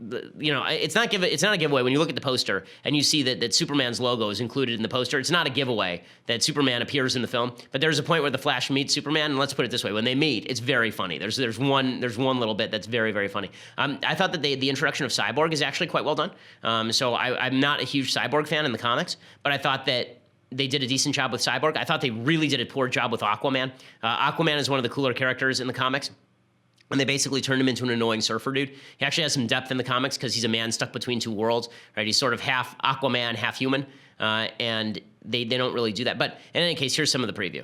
It's not a giveaway when you look at the poster and you see that Superman's logo is included in the poster. It's not a giveaway that Superman appears in the film, but there's a point where the Flash meets Superman, and let's put it this way: when they meet, it's very funny. There's one little bit that's very, very funny. I thought that the introduction of Cyborg is actually quite well done. So I'm not a huge Cyborg fan in the comics, but I thought that they did a decent job with Cyborg. I thought they really did a poor job with Aquaman. Aquaman is one of the cooler characters in the comics. And they basically turned him into an annoying surfer dude. He actually has some depth in the comics because he's a man stuck between two worlds, right? He's sort of half Aquaman, half human, and they don't really do that. But in any case, here's some of the preview.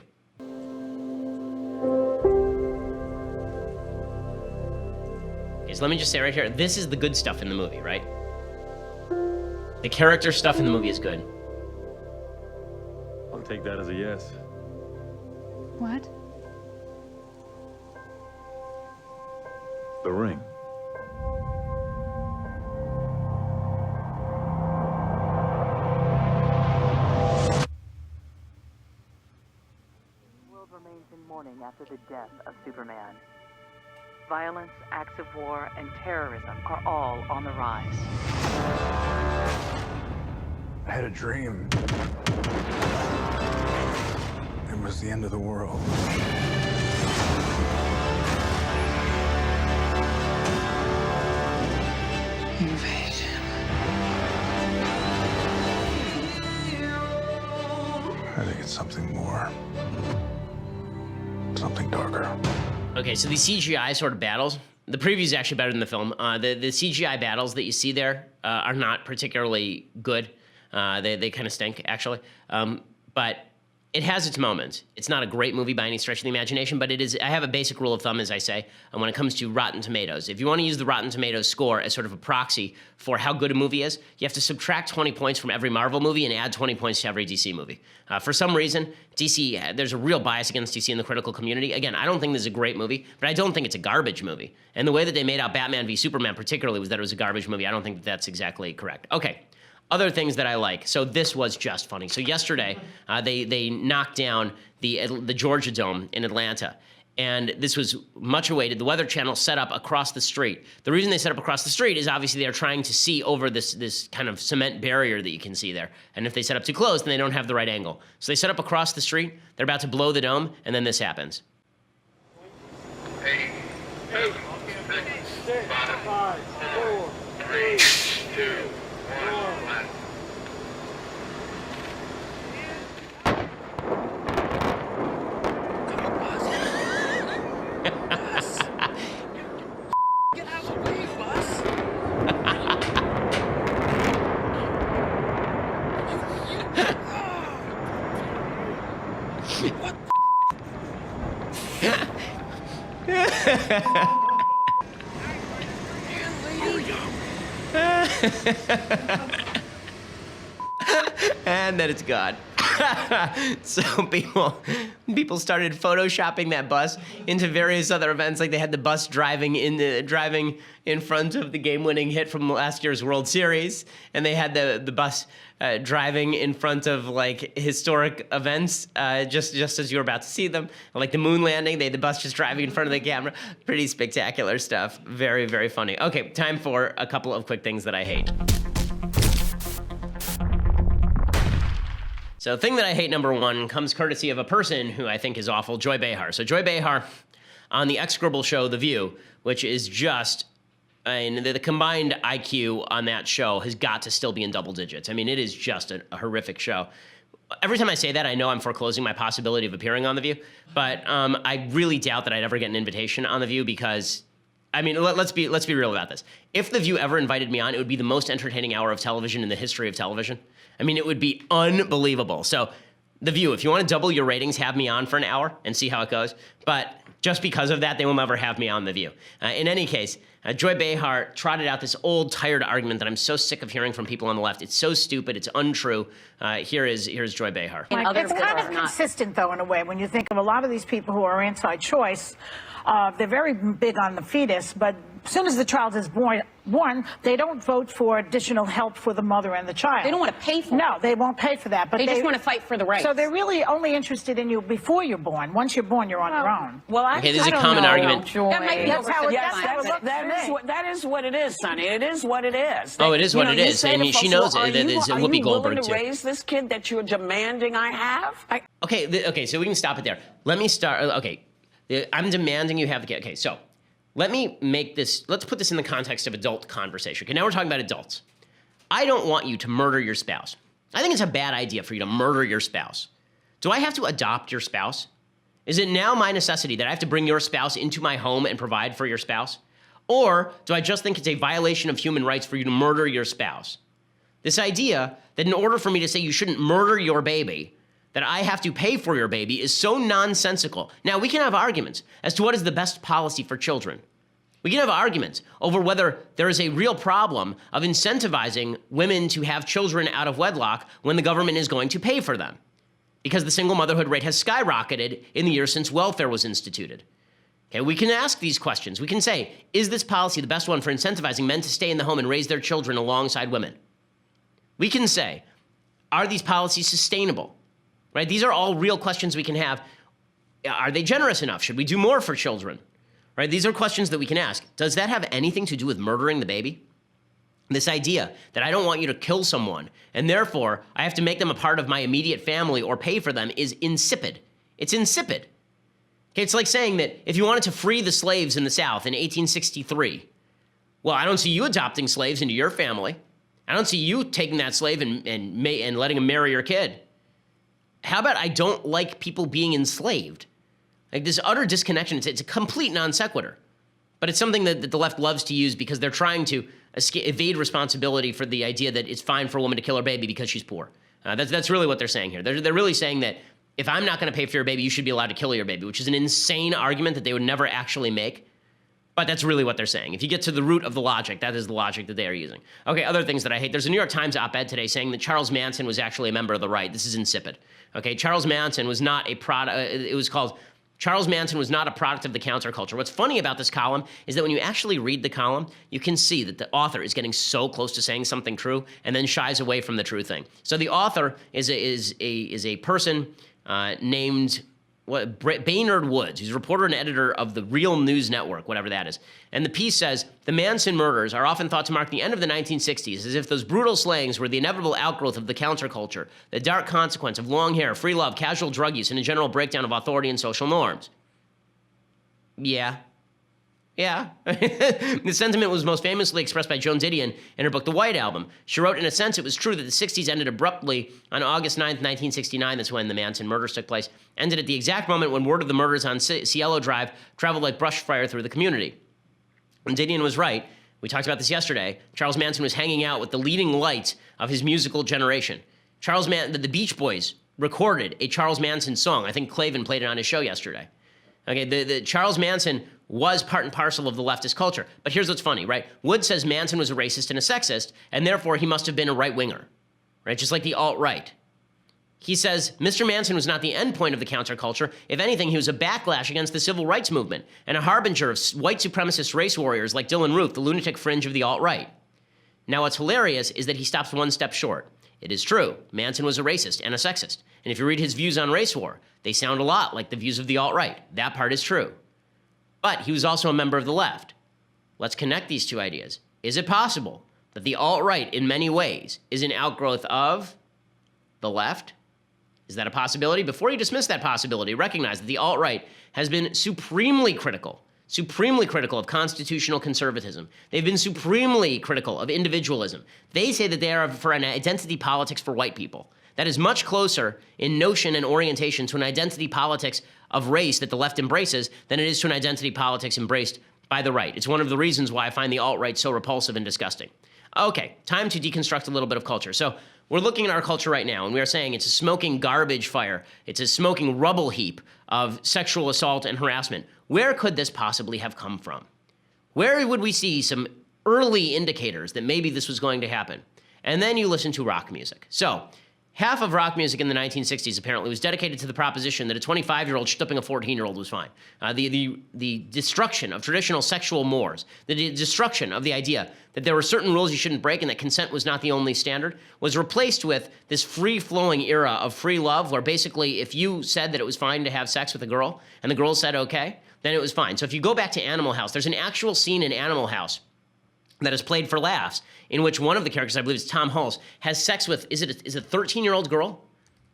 Okay, so let me just say right here, this is the good stuff in the movie, right? The character stuff in the movie is good. I'll take that as a yes. What? The ring. The world remains in mourning after the death of Superman. Violence, acts of war, and terrorism are all on the rise. I had a dream. It was the end of the world. Invasion. I think it's something more. Something darker. Okay, so these CGI sort of battles, the preview is actually better than the film. The CGI battles that you see there are not particularly good. They kind of stink, actually. But it has its moments. It's not a great movie by any stretch of the imagination, but it is. I have a basic rule of thumb, as I say, when it comes to Rotten Tomatoes. If you want to use the Rotten Tomatoes score as sort of a proxy for how good a movie is, you have to subtract 20 points from every Marvel movie and add 20 points to every DC movie. For some reason, DC, there's a real bias against DC in the critical community. Again, I don't think this is a great movie, but I don't think it's a garbage movie. And the way that they made out Batman v Superman particularly was that it was a garbage movie. I don't think that's exactly correct. Okay. Other things that I like. So this was just funny. So yesterday, they knocked down the Georgia Dome in Atlanta. And this was much awaited. The Weather Channel set up across the street. The reason they set up across the street is obviously they're trying to see over this kind of cement barrier that you can see there. And if they set up too close, then they don't have the right angle. So they set up across the street. They're about to blow the dome, and then this happens. 8, 7, 6, 5, 4, 3, 2, 1. Get out of the way, boss! What And then it's gone. So people started photoshopping that bus into various other events. Like they had the bus driving in front of the game-winning hit from last year's World Series, and they had the bus driving in front of like historic events, just as you were about to see them. Like the moon landing, they had the bus just driving in front of the camera. Pretty spectacular stuff. Very, very funny. Okay, time for a couple of quick things that I hate. So the thing that I hate, number one, comes courtesy of a person who I think is awful, Joy Behar. So Joy Behar on the execrable show The View, which is just, the combined IQ on that show has got to still be in double digits. I mean, it is just a horrific show. Every time I say that, I know I'm foreclosing my possibility of appearing on The View, but I really doubt that I'd ever get an invitation on The View because, I mean, let's be real about this. If The View ever invited me on, it would be the most entertaining hour of television in the history of television. I mean, it would be unbelievable. So The View, if you want to double your ratings, have me on for an hour and see how it goes. But just because of that, they will never have me on The View. In any case, Joy Behar trotted out this old, tired argument that I'm so sick of hearing from people on the left. It's so stupid. It's untrue. Here's Joy Behar. It's kind of consistent, though, in a way, when you think of a lot of these people who are anti-choice. They're very big on the fetus, but as soon as the child is born, they don't vote for additional help for the mother and the child. They don't want to pay for it. No, they won't pay for that. But they just want to fight for the rights. So they're really only interested in you before you're born. Once you're born, you're on your own. Well, okay, this is a common argument. That might be that is what it is, Sonny. It is what it is. Oh, it is what it is. I mean, she knows it. It's Whoopi Goldberg, too. Are you willing to raise this kid that you're demanding I have? Okay, so we can stop it there. Let me start. Okay, I'm demanding you have the kid. Okay, so let's put this in the context of adult conversation. Okay, now we're talking about adults. I don't want you to murder your spouse. I think it's a bad idea for you to murder your spouse. Do I have to adopt your spouse? Is it now my necessity that I have to bring your spouse into my home and provide for your spouse? Or do I just think it's a violation of human rights for you to murder your spouse? This idea that in order for me to say you shouldn't murder your baby, that I have to pay for your baby is so nonsensical. Now, we can have arguments as to what is the best policy for children. We can have arguments over whether there is a real problem of incentivizing women to have children out of wedlock when the government is going to pay for them, because the single motherhood rate has skyrocketed in the years since welfare was instituted. Okay, we can ask these questions. We can say, is this policy the best one for incentivizing men to stay in the home and raise their children alongside women? We can say, are these policies sustainable? Right? These are all real questions we can have. Are they generous enough? Should we do more for children? Right? These are questions that we can ask. Does that have anything to do with murdering the baby? This idea that I don't want you to kill someone, and therefore I have to make them a part of my immediate family or pay for them, is insipid. It's insipid. Okay, it's like saying that if you wanted to free the slaves in the South in 1863, well, I don't see you adopting slaves into your family. I don't see you taking that slave and letting him marry your kid. How about I don't like people being enslaved? Like this utter disconnection, it's a complete non sequitur. But it's something that the left loves to use because they're trying to evade responsibility for the idea that it's fine for a woman to kill her baby because she's poor. That's really what they're saying here. They're really saying that if I'm not going to pay for your baby, you should be allowed to kill your baby, which is an insane argument that they would never actually make. But that's really what they're saying. If you get to the root of the logic, that is the logic that they are using. Okay, other things that I hate. There's a New York Times op-ed today saying that Charles Manson was actually a member of the right. This is insipid. Okay, Charles Manson was not a product. It was called Charles Manson was not a product of the counterculture. What's funny about this column is that when you actually read the column, you can see that the author is getting so close to saying something true and then shies away from the true thing. So the author is a person named Baynard Woods, who's a reporter and editor of the Real News Network, whatever that is. And the piece says, the Manson murders are often thought to mark the end of the 1960s, as if those brutal slayings were the inevitable outgrowth of the counterculture, the dark consequence of long hair, free love, casual drug use, and a general breakdown of authority and social norms. Yeah. The sentiment was most famously expressed by Joan Didion in her book, The White Album. She wrote, in a sense, it was true that the 60s ended abruptly on August 9th, 1969. That's when the Manson murders took place. Ended at the exact moment when word of the murders on Cielo Drive traveled like brush fire through the community. And Didion was right. We talked about this yesterday. Charles Manson was hanging out with the leading lights of his musical generation. The Beach Boys recorded a Charles Manson song. I think Clavin played it on his show yesterday. Okay, the Charles Manson was part and parcel of the leftist culture. But here's what's funny, right? Wood says Manson was a racist and a sexist, and therefore he must have been a right-winger, right? Just like the alt-right. He says Mr. Manson was not the end point of the counterculture. If anything, he was a backlash against the civil rights movement and a harbinger of white supremacist race warriors like Dylann Roof, the lunatic fringe of the alt-right. Now, what's hilarious is that he stops one step short. It is true, Manson was a racist and a sexist. And if you read his views on race war, they sound a lot like the views of the alt-right. That part is true. But he was also a member of the left. Let's connect these two ideas. Is it possible that the alt-right, in many ways, is an outgrowth of the left? Is that a possibility? Before you dismiss that possibility, recognize that the alt-right has been supremely critical of constitutional conservatism. They've been supremely critical of individualism. They say that they are for an identity politics for white people. That is much closer in notion and orientation to an identity politics of race that the left embraces than it is to an identity politics embraced by the right. It's one of the reasons why I find the alt-right so repulsive and disgusting. Okay, time to deconstruct a little bit of culture. So We're looking at our culture right now, and we are saying it's a smoking garbage fire. It's a smoking rubble heap of sexual assault and harassment. Where could this possibly have come from? Where would we see some early indicators that maybe this was going to happen? And then you listen to rock music. So half of rock music in the 1960s apparently was dedicated to the proposition that a 25-year-old stumping a 14-year-old was fine. The destruction of traditional sexual mores, the destruction of the idea that there were certain rules you shouldn't break and that consent was not the only standard, was replaced with this free-flowing era of free love where basically if you said that it was fine to have sex with a girl and the girl said okay, then it was fine. So if you go back to Animal House, there's an actual scene in Animal House that is played for laughs, in which one of the characters, I believe it's Tom Hulse, has sex with, is it a 13-year-old girl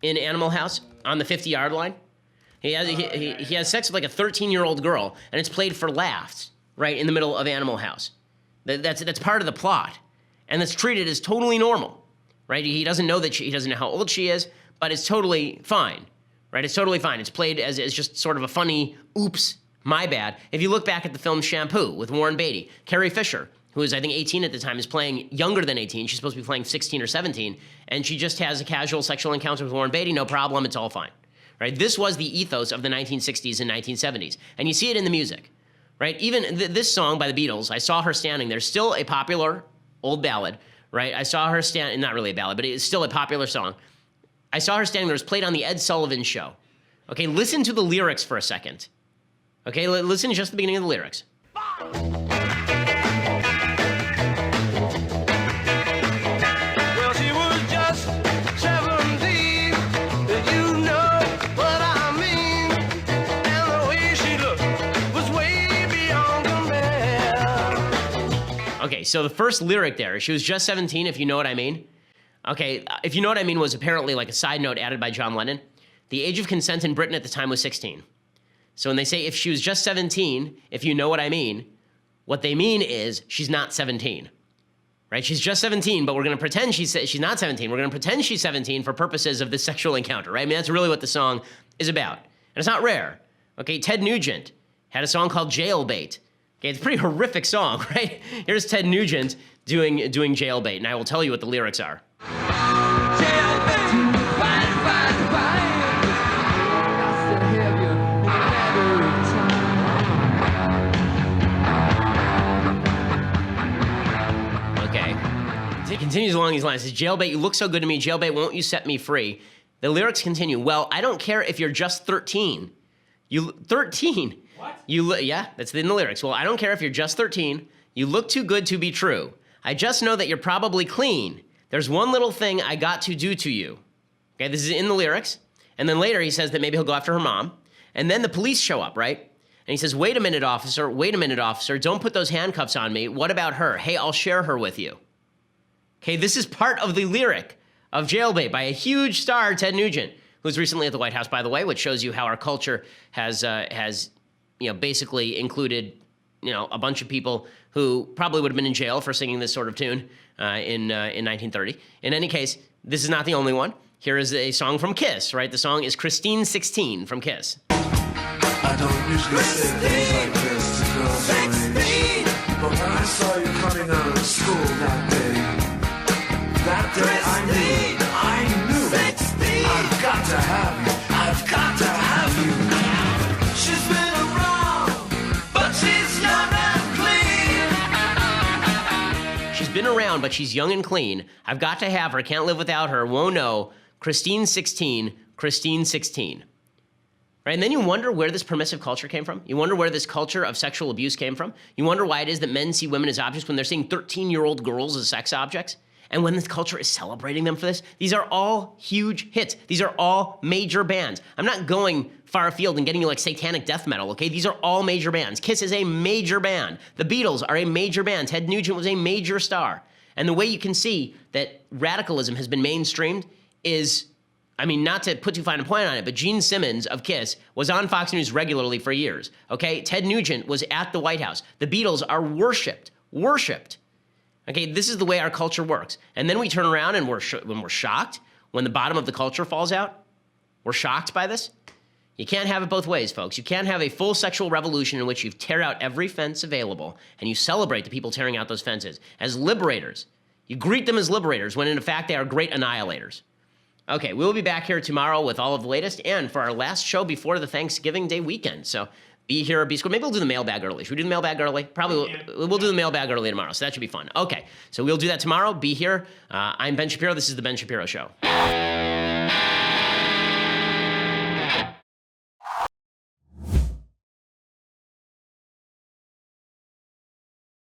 in Animal House on the 50-yard line? He has sex with like a 13-year-old girl, and it's played for laughs, right, in the middle of Animal House. That's part of the plot, and that's treated as totally normal, right? He doesn't know he doesn't know how old she is, but it's totally fine, right? It's totally fine. It's played as just sort of a funny, oops, my bad. If you look back at the film Shampoo with Warren Beatty, Carrie Fisher, who is, I think, 18 at the time, is playing younger than 18. She's supposed to be playing 16 or 17, and she just has a casual sexual encounter with Warren Beatty, no problem, it's all fine. Right? This was the ethos of the 1960s and 1970s, and you see it in the music. Right? Even this song by the Beatles, I Saw Her Standing There, still a popular old ballad, right? I saw her stand, not really a ballad, but it's still a popular song. I Saw Her Standing There was played on the Ed Sullivan Show. Okay, listen to the lyrics for a second. Okay, listen to just the beginning of the lyrics. Okay, so the first lyric there, she was just 17, if you know what I mean. Okay, if you know what I mean was apparently like a side note added by John Lennon. The age of consent in Britain at the time was 16. So when they say if she was just 17, if you know what I mean, what they mean is she's not 17. Right? She's just 17, but we're going to pretend she's not 17. We're going to pretend she's 17 for purposes of this sexual encounter, right? I mean, that's really what the song is about. And it's not rare. Okay, Ted Nugent had a song called Jailbait. Okay, it's a pretty horrific song, right? Here's Ted Nugent doing Jailbait, and I will tell you what the lyrics are. Okay. It continues along these lines. It says, Jailbait, you look so good to me. Jailbait, won't you set me free? The lyrics continue. Well, I don't care if you're just 13. 13. What? Yeah, that's in the lyrics. Well, I don't care if you're just 13. You look too good to be true. I just know that you're probably clean. There's one little thing I got to do to you. Okay, this is in the lyrics. And then later he says that maybe he'll go after her mom. And then the police show up, right? And he says, wait a minute, officer. Don't put those handcuffs on me. What about her? Hey, I'll share her with you. Okay, this is part of the lyric of Jailbait by a huge star, Ted Nugent, who's recently at the White House, by the way, which shows you how our culture has basically included, a bunch of people who probably would have been in jail for singing this sort of tune in 1930. In any case, this is not the only one. Here is a song from Kiss, right? The song is Christine 16 from Kiss. I don't usually say things like this to girls my age, but when I saw you coming out of school that day I knew, I've got to have you. I've got to have you. She's been around, but she's young and clean. She's been around, but she's young and clean. I've got to have her. Can't live without her. Whoa, no. Christine 16. Christine 16. Right? And then you wonder where this permissive culture came from. You wonder where this culture of sexual abuse came from. You wonder why it is that men see women as objects when they're seeing 13-year-old girls as sex objects. And when this culture is celebrating them for this, these are all huge hits. These are all major bands. I'm not going far afield and getting you like satanic death metal, okay? These are all major bands. Kiss is a major band. The Beatles are a major band. Ted Nugent was a major star. And the way you can see that radicalism has been mainstreamed is, not to put too fine a point on it, but Gene Simmons of Kiss was on Fox News regularly for years, okay? Ted Nugent was at the White House. The Beatles are worshipped. Okay, this is the way our culture works. And then we turn around and when we're shocked, when the bottom of the culture falls out, we're shocked by this. You can't have it both ways, folks. You can't have a full sexual revolution in which you tear out every fence available and you celebrate the people tearing out those fences. As liberators, You greet them as liberators when in fact they are great annihilators. Okay, we'll be back here tomorrow with all of the latest and for our last show before the Thanksgiving Day weekend. So be here or be square. Maybe we'll do the mailbag early. Should we do the mailbag early? Probably we'll do the mailbag early tomorrow, so that should be fun. Okay, so we'll do that tomorrow. Be here. I'm Ben Shapiro. This is The Ben Shapiro Show.